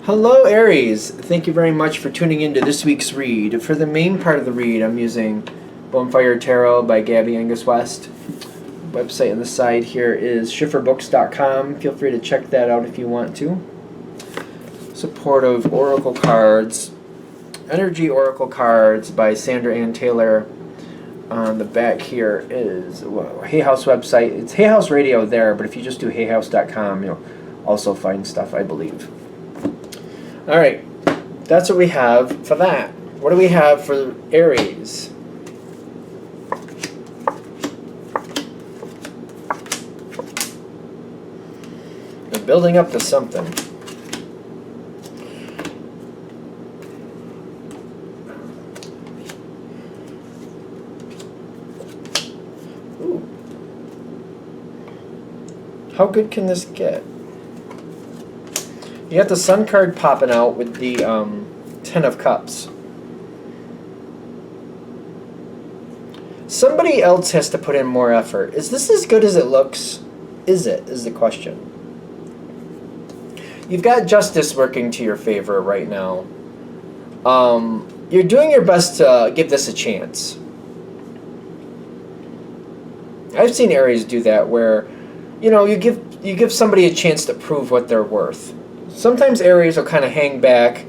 Hello, Aries. Thank you very much for tuning into this week's read. For the main part of the read, I'm using Bonfire Tarot by Gabby Angus West. Website on the side here is schifferbooks.com. Feel free to check that out if you want to. Supportive Oracle Cards. Energy Oracle Cards by Sandra Ann Taylor. On the back here is Hay House website. It's Hay House Radio there, but if you just do hayhouse.com, you'll also find stuff, I believe. Alright, that's what we have for that. What do we have for Aries? They're building up to something. Ooh. How good can this get? You got the Sun card popping out with the Ten of Cups. Somebody else has to put in more effort. Is this as good as it looks? Is it, is the question. You've got justice working to your favor right now. You're doing your best to give this a chance. I've seen Aries do that where, you know, you give somebody a chance to prove what they're worth. Sometimes Aries will kind of hang back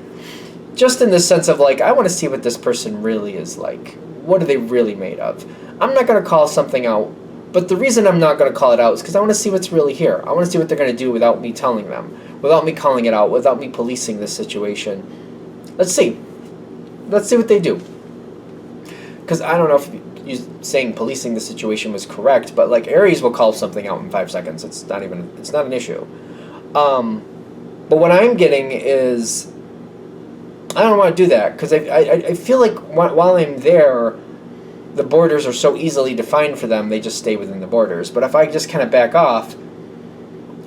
just in the sense of like, I want to see what this person really is like. What are they really made of? I'm not going to call something out, but the reason I'm not going to call it out is because I want to see what's really here. I want to see what they're going to do without me telling them, without me calling it out, without me policing this situation. Let's see. Let's see what they do. Because I don't know if you saying policing the situation was correct, but like Aries will call something out in 5 seconds. It's not an issue. But what I'm getting is, I don't want to do that, because I feel like while I'm there, the borders are so easily defined for them, they just stay within the borders. But if I just kind of back off,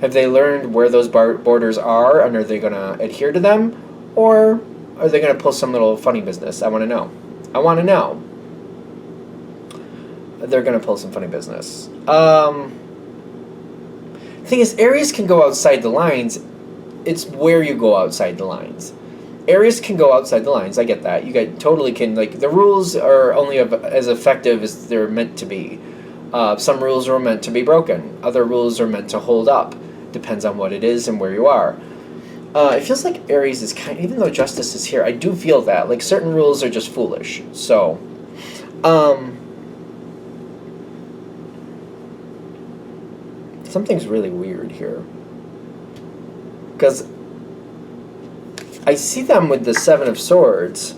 have they learned where those borders are, and are they going to adhere to them? Or are they going to pull some little funny business? I want to know. I want to know. They're going to pull some funny business. The thing is, Aries can go outside the lines. It's where you go outside the lines. Aries can go outside the lines. I get that. You guys totally can. Like, the rules are only as effective as they're meant to be. Some rules are meant to be broken. Other rules are meant to hold up. Depends on what it is and where you are. It feels like Aries is kind of, even though justice is here, I do feel that. Like, certain rules are just foolish. So, something's really weird here. Because I see them with the Seven of Swords.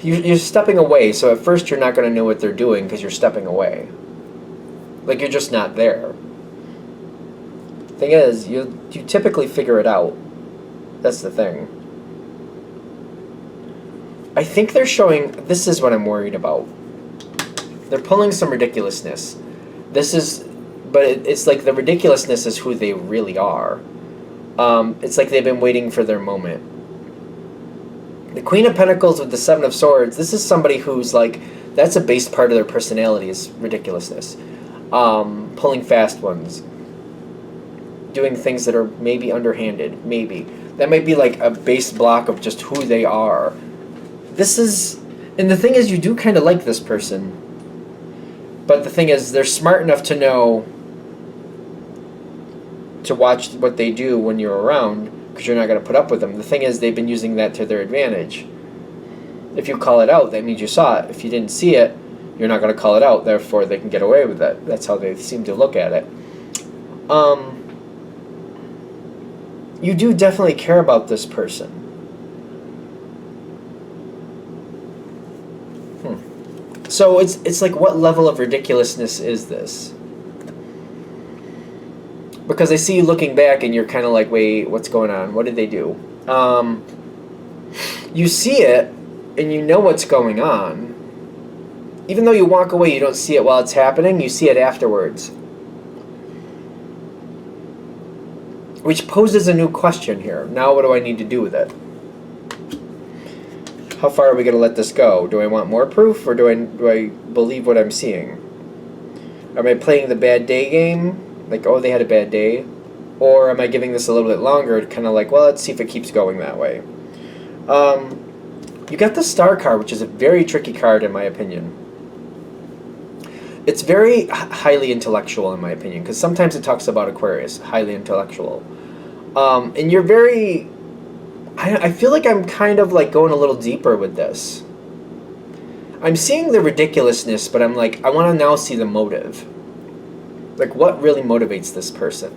You're stepping away, so at first you're not going to know what they're doing because you're stepping away. Like, you're just not there. Thing is, you typically figure it out. That's the thing. I think they're showing, this is what I'm worried about. They're pulling some ridiculousness. But it's like the ridiculousness is who they really are. It's like they've been waiting for their moment. The Queen of Pentacles with the Seven of Swords, this is somebody who's like, that's a base part of their personality is ridiculousness. Pulling fast ones. Doing things that are maybe underhanded, maybe. That might be like a base block of just who they are. And the thing is, you do kind of like this person. But the thing is, they're smart enough to know to watch what they do when you're around, because you're not going to put up with them. The thing is, they've been using that to their advantage. If you call it out, that means you saw it. If you didn't see it, you're not going to call it out, therefore they can get away with it. That's how they seem to look at it. You do definitely care about this person. So it's like, what level of ridiculousness is this? Because I see you looking back and you're kind of like, wait, what's going on? What did they do? You see it and you know what's going on. Even though you walk away, you don't see it while it's happening. You see it afterwards. Which poses a new question here. Now what do I need to do with it? How far are we going to let this go? Do I want more proof, or do I believe what I'm seeing? Am I playing the bad day game? Like, oh, they had a bad day? Or am I giving this a little bit longer to kind of like, well, let's see if it keeps going that way. You got the Star card, which is a very tricky card in my opinion. It's very highly intellectual in my opinion, because sometimes it talks about Aquarius, highly intellectual. And you're very... I feel like I'm kind of like going a little deeper with this. I'm seeing the ridiculousness, but I'm like, I want to now see the motive. Like, what really motivates this person?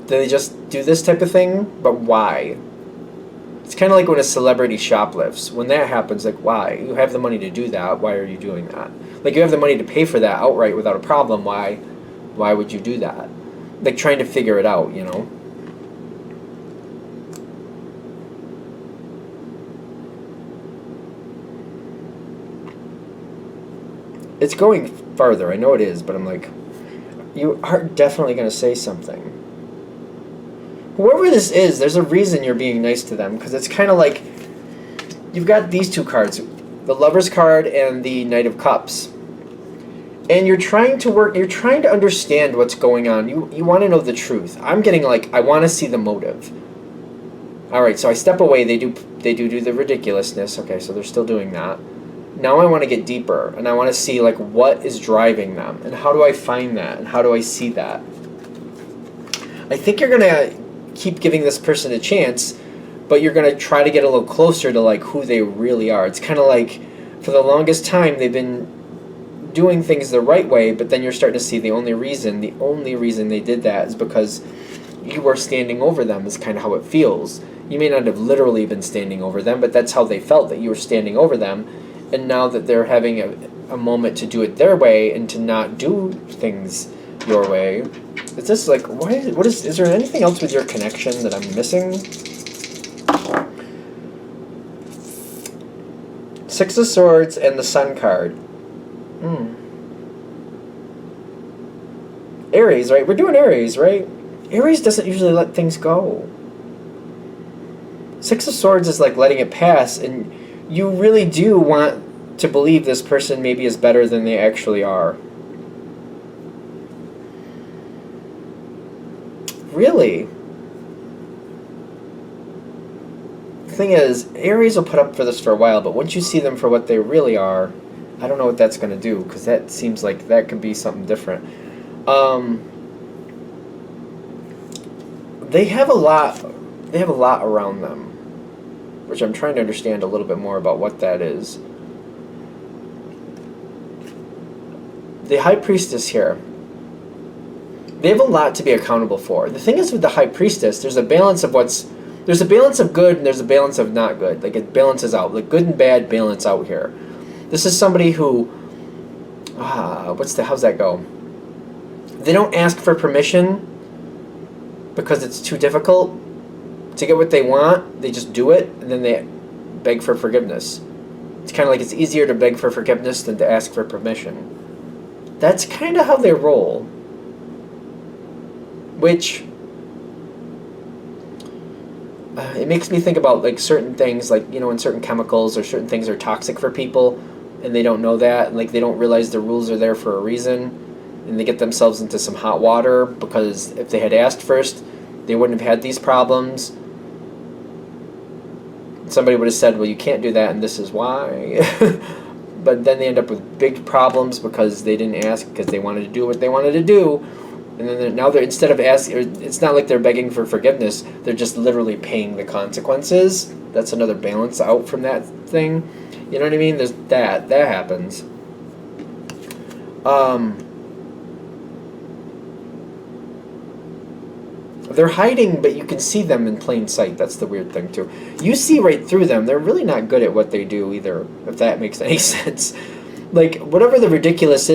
Do they just do this type of thing? But why? It's kind of like when a celebrity shoplifts. When that happens, like, why? You have the money to do that. Why are you doing that? Like, you have the money to pay for that outright without a problem. Why would you do that? Like, trying to figure it out, you know? It's going farther. I know it is, but I'm like, you are definitely going to say something. Whoever this is, there's a reason you're being nice to them, because it's kind of like you've got these two cards, the Lover's card and the Knight of Cups. And you're trying to understand what's going on. You want to know the truth. I'm getting like, I want to see the motive. All right, so I step away. They do the ridiculousness. Okay, so they're still doing that. Now I want to get deeper, and I want to see like what is driving them, and how do I find that, and how do I see that? I think you're going to keep giving this person a chance, but you're going to try to get a little closer to like who they really are. It's kind of like for the longest time they've been doing things the right way, but then you're starting to see the only reason they did that is because you were standing over them, is kind of how it feels. You may not have literally been standing over them, but that's how they felt, that you were standing over them. And now that they're having a moment to do it their way and to not do things your way, it's just like, is there anything else with your connection that I'm missing? Six of Swords and the Sun card. Aries, right? We're doing Aries, right? Aries doesn't usually let things go. Six of Swords is like letting it pass, and you really do want to believe this person maybe is better than they actually are. Really? The thing is, Aries will put up for this for a while, but once you see them for what they really are, I don't know what that's going to do, because that seems like that could be something different. They have a lot around them, which I'm trying to understand a little bit more about what that is. The High Priestess here, they have a lot to be accountable for. The thing is with the High Priestess, there's a balance of good and there's a balance of not good. Like it balances out. Like good and bad balance out here. This is somebody who, how's that go? They don't ask for permission because it's too difficult to get what they want. They just do it, and then they beg for forgiveness. It's kind of like it's easier to beg for forgiveness than to ask for permission. That's kind of how they roll. Which, it makes me think about like certain things, like, you know, when certain chemicals or certain things are toxic for people, and they don't know that, and like they don't realize the rules are there for a reason, and they get themselves into some hot water because if they had asked first, they wouldn't have had these problems. Somebody would have said, well, you can't do that, and this is why. But then they end up with big problems because they didn't ask, because they wanted to do what they wanted to do. And then now they're, instead of asking, it's not like they're begging for forgiveness, they're just literally paying the consequences. That's another balance out from that thing. You know what I mean? There's that happens. They're hiding, but you can see them in plain sight. That's the weird thing, too. You see right through them. They're really not good at what they do, either, if that makes any sense. Like, whatever the ridiculousness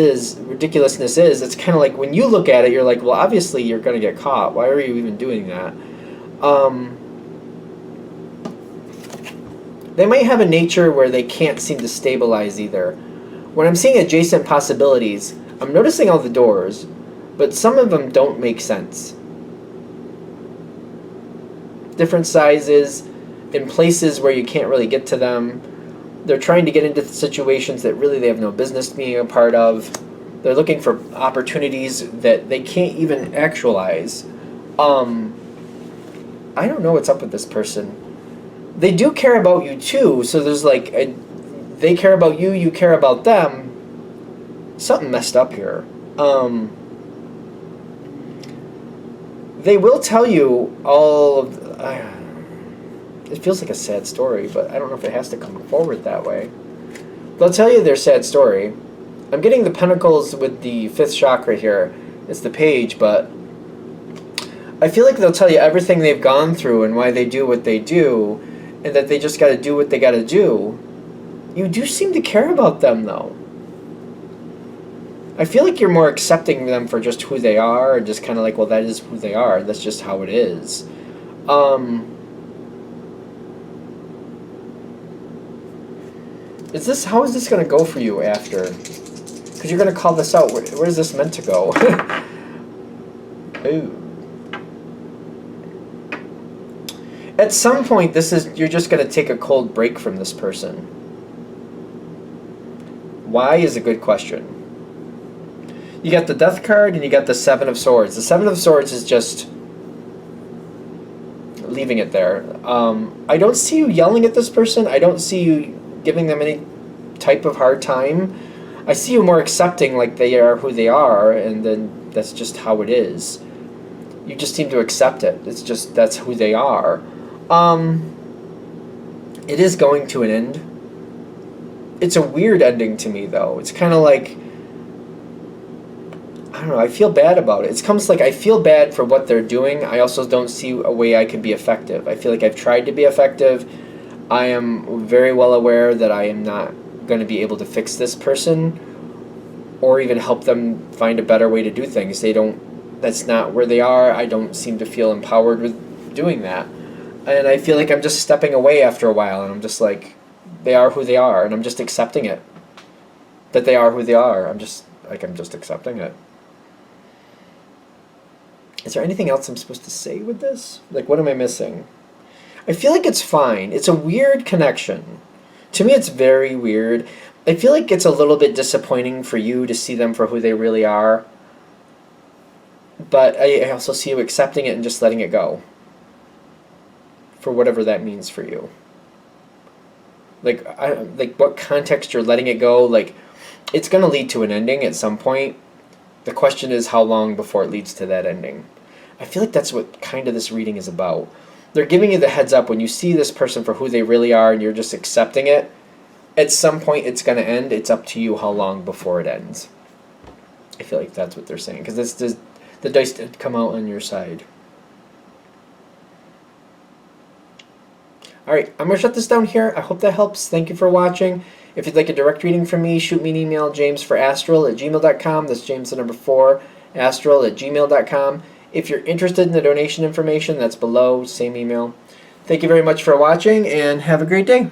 is, it's kind of like, when you look at it, you're like, well, obviously you're going to get caught. Why are you even doing that? They might have a nature where they can't seem to stabilize, either. When I'm seeing adjacent possibilities, I'm noticing all the doors, but some of them don't make sense. Different sizes, in places where you can't really get to them. They're trying to get into situations that really they have no business being a part of. They're looking for opportunities that they can't even actualize. I don't know what's up with this person. They do care about you too, so there's like they care about you, you care about them. Something messed up here. They will tell you all of. It feels like a sad story, but I don't know if it has to come forward that way. They'll tell you their sad story. I'm getting the pentacles with the 5th chakra here. It's the page, but I feel like they'll tell you everything they've gone through and why they do what they do, and that they just got to do what they got to do. You do seem to care about them, though. I feel like you're more accepting them for just who they are, and just kind of like, well, that is who they are. That's just how it is. How is this going to go for you after? Because you're going to call this out. Where is this meant to go? Ooh. At some point, you're just going to take a cold break from this person. Why is a good question. You got the Death card and you got the 7 of Swords. The 7 of Swords is just leaving it there. I don't see you yelling at this person. I don't see you giving them any type of hard time. I see you more accepting, like they are who they are, and then that's just how it is. You just seem to accept it. It's just, that's who they are. It is going to an end. It's a weird ending to me, though. It's kind of like, I don't know, I feel bad about it. It's comes like I feel bad for what they're doing. I also don't see a way I can be effective. I feel like I've tried to be effective. I am very well aware that I am not going to be able to fix this person or even help them find a better way to do things. That's not where they are. I don't seem to feel empowered with doing that. And I feel like I'm just stepping away after a while, and I'm just like, they are who they are, and I'm just accepting it. That they are who they are. I'm just accepting it. Is there anything else I'm supposed to say with this? Like, what am I missing? I feel like it's fine. It's a weird connection. To me, it's very weird. I feel like it's a little bit disappointing for you to see them for who they really are. But I also see you accepting it and just letting it go. For whatever that means for you. Like what context you're letting it go. Like, it's going to lead to an ending at some point. The question is how long before it leads to that ending. I feel like that's what kind of this reading is about. They're giving you the heads up when you see this person for who they really are and you're just accepting it. At some point it's going to end. It's up to you how long before it ends. I feel like that's what they're saying. Because the dice did come out on your side. Alright, I'm going to shut this down here. I hope that helps. Thank you for watching. If you'd like a direct reading from me, shoot me an email, jamesforastral@gmail.com. That's James the number 4, astral@gmail.com. If you're interested in the donation information, that's below, same email. Thank you very much for watching, and have a great day.